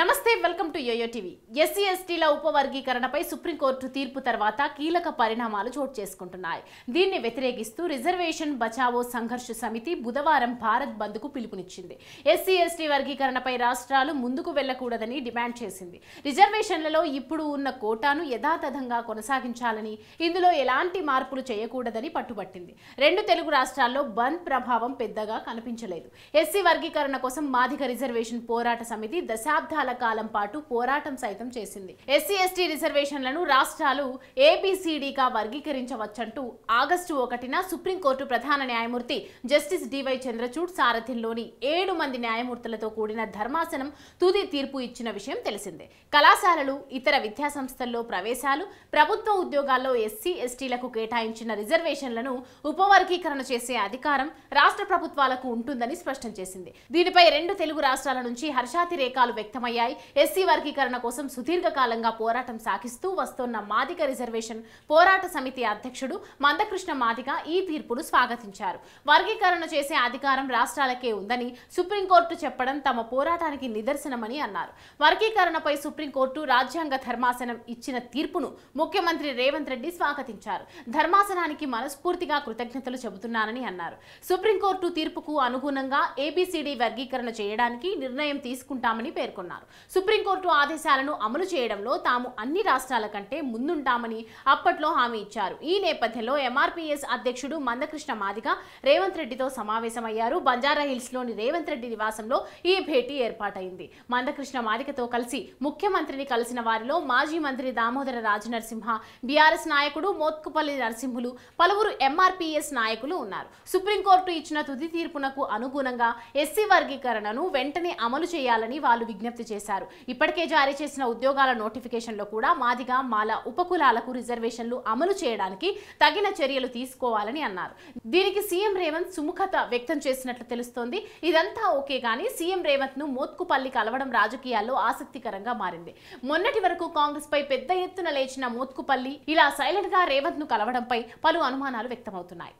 నమస్తే welcome to YOYO TV. SC ఎస్టీల ఉపవర్గీకరణపై సుప్రీంకోర్టు తీర్పు తర్వాత కీలక పరిణామాలు చోటు చేసుకుంటున్నాయి. దీన్ని వ్యతిరేకిస్తూ రిజర్వేషన్ బచావో సంఘర్ష సమితి బుధవారం భారత్ బంద్కు పిలుపునిచ్చింది. ఎస్సీ ఎస్టీ వర్గీకరణపై రాష్ట్రాలు ముందుకు వెళ్లకూడదని డిమాండ్ చేసింది. రిజర్వేషన్లలో ఇప్పుడు ఉన్న కోటాను యథాతథంగా కొనసాగించాలని, ఇందులో ఎలాంటి మార్పులు చేయకూడదని పట్టుబట్టింది. రెండు తెలుగు రాష్ట్రాల్లో బంద్ ప్రభావం పెద్దగా కనిపించలేదు. ఎస్సీ వర్గీకరణ కోసం మాదిగ రిజర్వేషన్ పోరాట సమితి దశాబ్దాల కాలం పాటు పోరాటం సైతం చేసింది. ఎస్సీ ఎస్టీ రిజర్వేషన్లను రాష్ట్రాలు ఏబిసిడిగా వర్గీకరించవచ్చంటూ ఆగస్టు 1న సుప్రీంకోర్టు ప్రధాన న్యాయమూర్తి జస్టిస్ డివై చంద్రచూడ్ సారథ్యంలోని 7 మంది న్యాయమూర్తులతో కూడిన ధర్మాసనం తుది తీర్పు ఇచ్చిన విషయం తెలిసిందే. కళాశాలలు, ఇతర విద్యాసంస్థల్లో ప్రవేశాలు, ప్రభుత్వ ఉద్యోగాల్లో ఎస్సీ ఎస్టీలకు కేటాయించిన రిజర్వేషన్లను ఉపవర్గీకరణ చేసే అధికారం రాష్ట్ర ప్రభుత్వాలకు ఉంటుందని స్పష్టం చేసింది. దీనిపై రెండు తెలుగు రాష్ట్రాల నుంచి హర్షాతిరేకాలు వ్యక్తమయ్యాయి. ఎస్సీ వర్గీకరణ కోసం సుదీర్ఘకాలంగా పోరాటం సాగిస్తూ వస్తున్న మాదిగ రిజర్వేషన్ పోరాట సమితి అధ్యక్షుడు మందకృష్ణ మాదిగ ఈ తీర్పును స్వాగతించారు. వర్గీకరణ చేసే అధికారం రాష్ట్రాలకే ఉందని సుప్రీంకోర్టు చెప్పడం తమ పోరాటానికి నిదర్శనమని అన్నారు. వర్గీకరణపై సుప్రీంకోర్టు రాజ్యాంగ ధర్మాసనం ఇచ్చిన తీర్పును ముఖ్యమంత్రి రేవంత్ రెడ్డి స్వాగతించారు. ధర్మాసనానికి మనస్ఫూర్తిగా కృతజ్ఞతలు చెబుతున్నానని అన్నారు. సుప్రీంకోర్టు తీర్పుకు అనుగుణంగా ఏబిసిడి వర్గీకరణ చేయడానికి నిర్ణయం తీసుకుంటామని పేర్కొన్నారు. సుప్రీంకోర్టు ఆదేశాలను అమలు చేయడంలో తాము అన్ని రాష్ట్రాల కంటే ముందుంటామని అప్పట్లో హామీ ఇచ్చారు. ఈ నేపథ్యంలో ఎంఆర్పీఎస్ అధ్యక్షుడు మందకృష్ణ మాదిగ రేవంత్ రెడ్డితో సమావేశమయ్యారు. బంజారాహిల్స్ లోని రేవంత్ రెడ్డి నివాసంలో ఈ భేటీ ఏర్పాటైంది. మందకృష్ణ మాదిగతో కలిసి ముఖ్యమంత్రిని కలిసిన వారిలో మాజీ మంత్రి దామోదర రాజనరసింహ, బీఆర్ఎస్ నాయకుడు మోత్కుపల్లి నరసింహులు, పలువురు ఎంఆర్పీఎస్ నాయకులు ఉన్నారు. సుప్రీంకోర్టు ఇచ్చిన తుది తీర్పునకు అనుగుణంగా ఎస్సీ వర్గీకరణను వెంటనే అమలు చేయాలని వాళ్ళు విజ్ఞప్తి చేశారు. ఇప్పటికే జారీ చేసిన ఉద్యోగాల నోటిఫికేషన్లో కూడా మాదిగ, మాల ఉపకులాలకు రిజర్వేషన్లు అమలు చేయడానికి తగిన చర్యలు తీసుకోవాలని అన్నారు. దీనికి సీఎం రేవంత్ సుముఖత వ్యక్తం చేసినట్లు తెలుస్తోంది. ఇదంతా ఓకే గానీ సీఎం రేవంత్ ను మోత్కుపల్లి కలవడం రాజకీయాల్లో ఆసక్తికరంగా మారింది. మొన్నటి వరకు కాంగ్రెస్ పై పెద్ద ఎత్తున లేచిన మోత్కుపల్లి ఇలా సైలెంట్ గా రేవంత్ ను కలవడంపై పలు అనుమానాలు వ్యక్తమవుతున్నాయి.